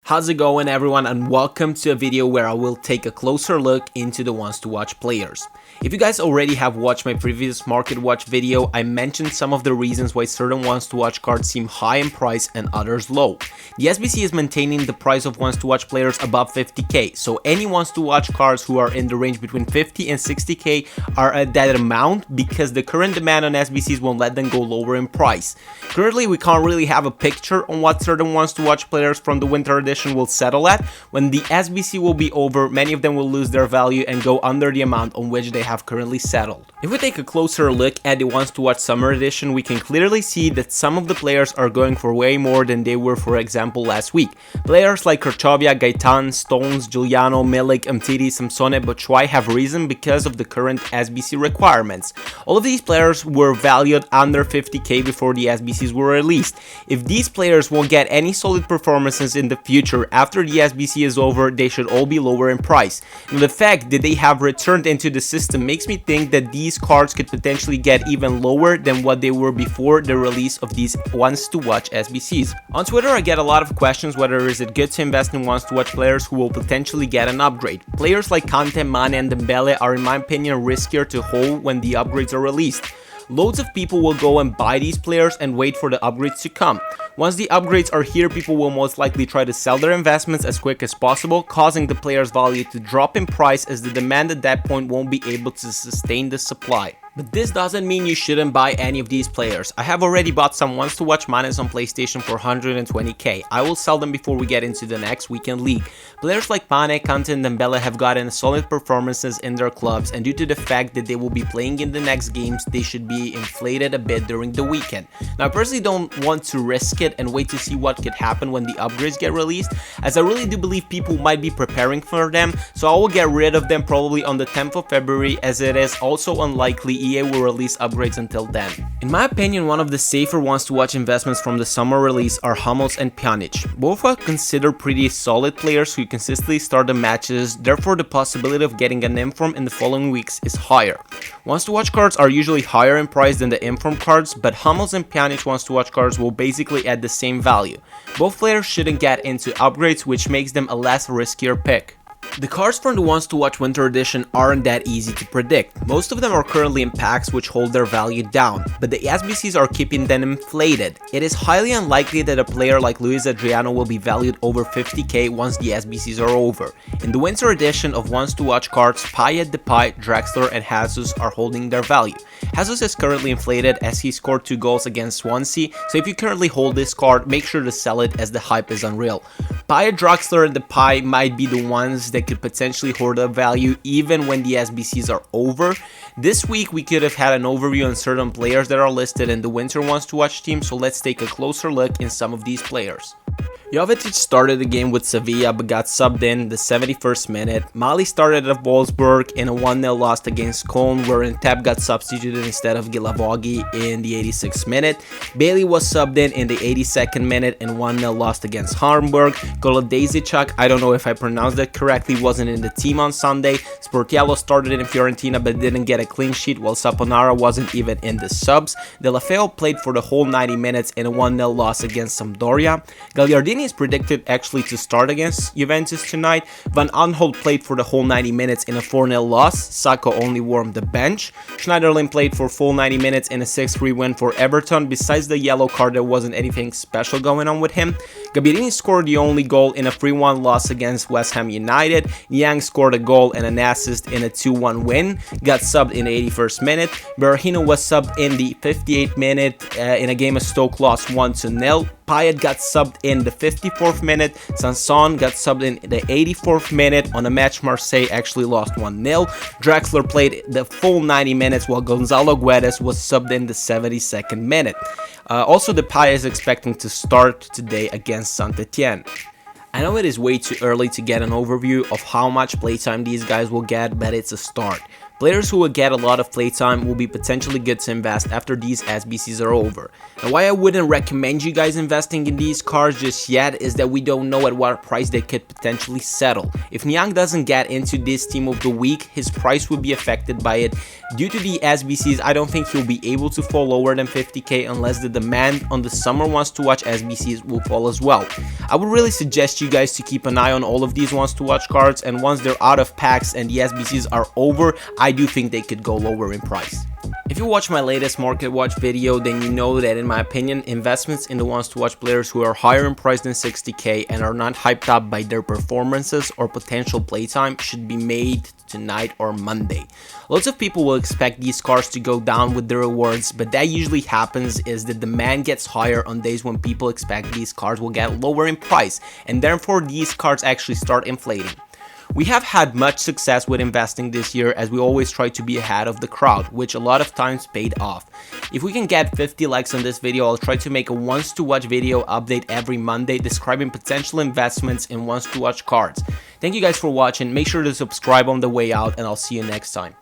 How's it going, everyone, and welcome to a video where I will take a closer look into the ones to watch players. If you guys already have watched my previous market watch video, I mentioned some of the reasons why certain ones to watch cards seem high in price and others low. The SBC is maintaining the price of ones to watch players above 50k, so any ones to watch cards who are in the range between 50 and 60k are at that amount because the current demand on SBCs won't let them go lower in price. Currently, we can't really have a picture on what certain ones to watch players from the winter edition will settle at. When the SBC will be over, many of them will lose their value and go under the amount on which they have currently settled. If we take a closer look at the ones to watch summer edition, we can clearly see that some of the players are going for way more than they were, for example, last week. Players like Krchovia, Gaitan, Stones, Giuliano, Milik, Umtiti, Samsone, Batshuayi have risen because of the current SBC requirements. All of these players were valued under 50k before the SBCs were released. If these players won't get any solid performances in the future after the SBC is over, they should all be lower in price. And the fact that they have returned into the system makes me think that these cards could potentially get even lower than what they were before the release of these ones to watch SBCs. On Twitter, I get a lot of questions whether is it good to invest in ones to watch players who will potentially get an upgrade. Players like Kante, Mane and Dembele are in my opinion riskier to hold when the upgrades are released. Loads of people will go and buy these players and wait for the upgrades to come. Once the upgrades are here, people will most likely try to sell their investments as quick as possible, causing the player's value to drop in price as the demand at that point won't be able to sustain the supply. But this doesn't mean you shouldn't buy any of these players. I have already bought some ones to watch Manes on PlayStation for 120k. I will sell them before we get into the next weekend league. Players like Mane, Kante and Dembele have gotten solid performances in their clubs, and due to the fact that they will be playing in the next games, they should be inflated a bit during the weekend. Now, I personally don't want to risk it and wait to see what could happen when the upgrades get released, as I really do believe people might be preparing for them, so I will get rid of them probably on the 10th of February, as it is also unlikely EA will release upgrades until then. In my opinion, one of the safer ones to watch investments from the summer release are Hummels and Pjanic. Both are considered pretty solid players who consistently start the matches, therefore the possibility of getting an inform in the following weeks is higher. Ones to watch cards are usually higher in price than the inform cards, but Hummels and Pjanic ones to watch cards will basically add the same value. Both players shouldn't get into upgrades, which makes them a less riskier pick. The cards from the ones to watch winter edition aren't that easy to predict. Most of them are currently in packs which hold their value down, but the SBCs are keeping them inflated. It is highly unlikely that a player like Luis Adriano will be valued over 50k once the SBCs are over. In the winter edition of ones to watch cards, Payet, Depay, Draxler and Jesus are holding their value. Jesus is currently inflated as he scored 2 goals against Swansea, so if you currently hold this card, make sure to sell it as the hype is unreal. Payet, Draxler and Depay might be the ones that could potentially hoard a value even when the SBCs are over. This week we could have had an overview on certain players that are listed in the winter ones to watch team, so let's take a closer look in some of these players. Jovetic started the game with Sevilla but got subbed in the 71st minute. Mali started at Wolfsburg in a 1-0 loss against Cologne, wherein Tep got substituted instead of Gilavogi in the 86th minute. Bailey was subbed in the 82nd minute in 1-0 loss against Hamburg. Golodezicak, I don't know if I pronounced that correctly, wasn't in the team on Sunday. Sportiello started in Fiorentina but didn't get a clean sheet, while Saponara wasn't even in the subs. De La Feo played for the whole 90 minutes in a 1-0 loss against Sampdoria. Gagliardini is predicted actually to start against Juventus tonight. Van Aanholt played for the whole 90 minutes in a 4-0 loss. Sacco only warmed the bench. Schneiderlin played for full 90 minutes in a 6-3 win for Everton. Besides the yellow card, there wasn't anything special going on with him. Gabirini scored the only goal in a 3-1 loss against West Ham United. Yang scored a goal and an assist in a 2-1 win. Got subbed in the 81st minute. Berahino was subbed in the 58th minute in a game of Stoke lost 1-0. Payet got subbed in the 54th minute. Sanson got subbed in the 84th minute on a match Marseille actually lost 1-0. Draxler played the full 90 minutes while Gonzalo Guedes was subbed in the 72nd minute. Also, Depay is expecting to start today against Saint-Etienne. I know it is way too early to get an overview of how much playtime these guys will get, but it's a start. Players who will get a lot of playtime will be potentially good to invest after these SBCs are over. And why I wouldn't recommend you guys investing in these cards just yet is that we don't know at what price they could potentially settle. If Niang doesn't get into this team of the week, his price will be affected by it. Due to the SBCs, I don't think he'll be able to fall lower than 50k unless the demand on the summer wants to watch SBCs will fall as well. I would really suggest you guys to keep an eye on all of these wants to watch cards, and once they're out of packs and the SBCs are over, I do think they could go lower in price. If you watch my latest market watch video, then you know that in my opinion, investments in the wants to watch players who are higher in price than 60k and are not hyped up by their performances or potential playtime should be made tonight or Monday. Lots of people will expect these cards to go down with the rewards, but that usually happens is the demand gets higher on days when people expect these cards will get lower in price, and therefore these cards actually start inflating. We have had much success with investing this year as we always try to be ahead of the crowd, which a lot of times paid off. If we can get 50 likes on this video, I'll try to make a wants to watch video update every Monday describing potential investments in wants to watch cards. Thank you guys for watching, make sure to subscribe on the way out, and I'll see you next time.